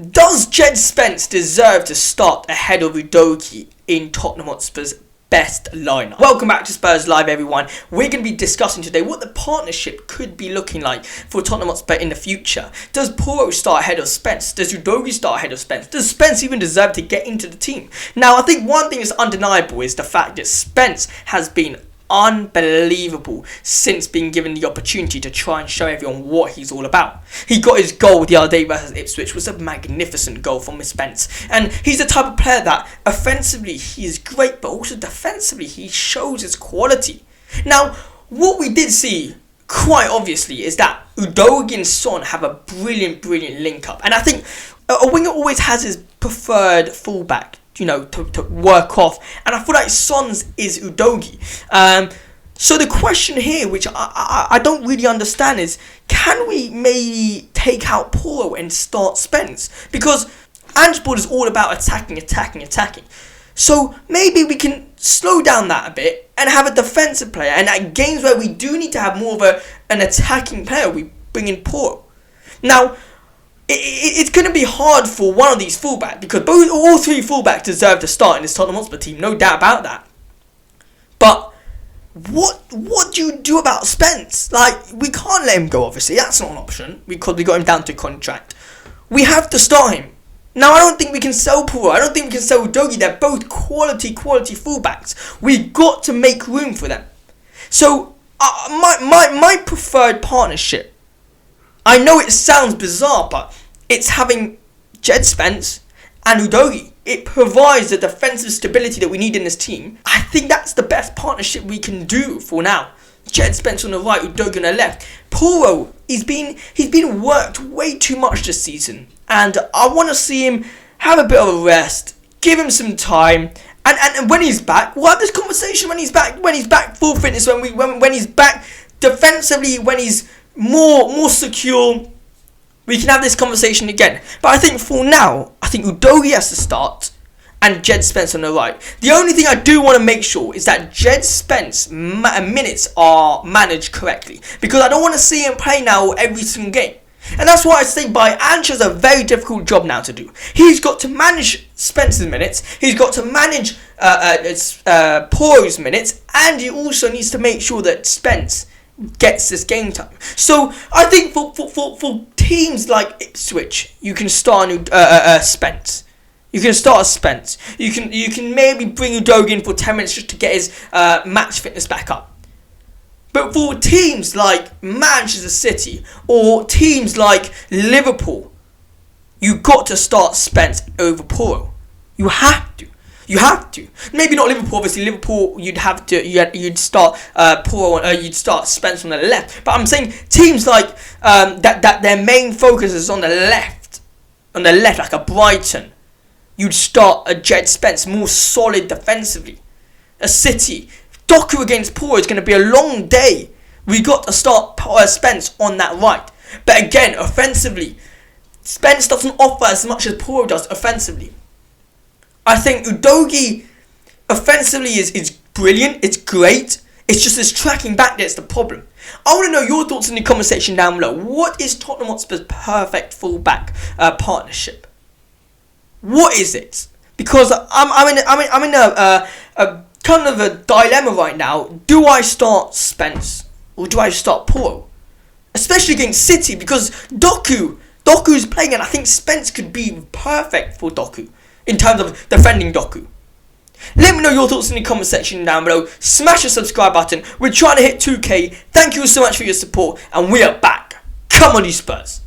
Does Djed Spence deserve to start ahead of Udogie in Tottenham Hotspur's best lineup? Welcome back to Spurs Live, everyone. We're going to be discussing today what the partnership could be looking like for Tottenham Hotspur in the future. Does Porro start ahead of Spence? Does Udogie start ahead of Spence? Does Spence even deserve to get into the team? Now, I think one thing that's undeniable is the fact that Spence has been unbelievable since being given the opportunity to try and show everyone what he's all about. He got his goal the other day versus Ipswich, which was a magnificent goal from Spence, and he's the type of player that offensively he is great, but also defensively he shows his quality. Now, what we did see quite obviously is that Udogie and Son have a brilliant link up, and I think a winger always has his preferred fullback, you know, to work off, and I feel like Son's is Udogie. So the question here, which I don't really understand, is can we maybe take out Porro and start Spence? Because Ange's is all about attacking. So maybe we can slow down that a bit and have a defensive player, and at games where we do need to have more of an attacking player, we bring in Porro. Now, it's going to be hard for one of these fullbacks, because all three fullbacks deserve to start in this Tottenham Hotspur team, no doubt about that. But what do you do about Spence? Like, we can't let him go, obviously. That's not an option because we got him down to contract. We have to start him. Now, I don't think we can sell Porro. I don't think we can sell Udogie. They're both quality fullbacks. We've got to make room for them. So, my preferred partnership, I know it sounds bizarre, but it's having Djed Spence and Udogie. It provides the defensive stability that we need in this team. I think that's the best partnership we can do for now. Djed Spence on the right, Udogie on the left. Porro, he's been worked way too much this season, and I want to see him have a bit of a rest, give him some time, and when he's back, we'll have this conversation when he's back full fitness, when he's back defensively, when he's more secure. We can have this conversation again. But I think for now, I think Udogie has to start and Djed Spence on the right. The only thing I do want to make sure is that Djed Spence minutes are managed correctly, because I don't want to see him play now every single game. And that's why I say Ange has a very difficult job now to do. He's got to manage Spence's minutes, he's got to manage Porro's minutes, and he also needs to make sure that Spence gets this game time. So I think for teams like Ipswich, you can start Spence. You can start Spence. You can maybe bring Udogie in for 10 minutes just to get his match fitness back up. But for teams like Manchester City or teams like Liverpool, you got to start Spence over Porro. You have to. Maybe not Liverpool. Obviously, Liverpool you'd start Porro. You'd start Spence on the left. But I'm saying teams like that their main focus is on the left, like a Brighton. You'd start a Djed Spence, more solid defensively. A City, Doku against Porro is going to be a long day. We got to start Spence on that right. But again, offensively, Spence doesn't offer as much as Porro does offensively. I think Udogie offensively is brilliant, it's great. It's just this tracking back that's the problem. I want to know your thoughts in the comment section down below. What is Tottenham Hotspur's perfect fullback partnership? What is it? Because I'm in a kind of a dilemma right now. Do I start Spence or do I start Porro? Especially against City, because Doku's playing, and I think Spence could be perfect for Doku in terms of defending Doku. Let me know your thoughts in the comment section down below. Smash the subscribe button. We're trying to hit 2K. Thank you so much for your support, and we are back. Come on, you Spurs.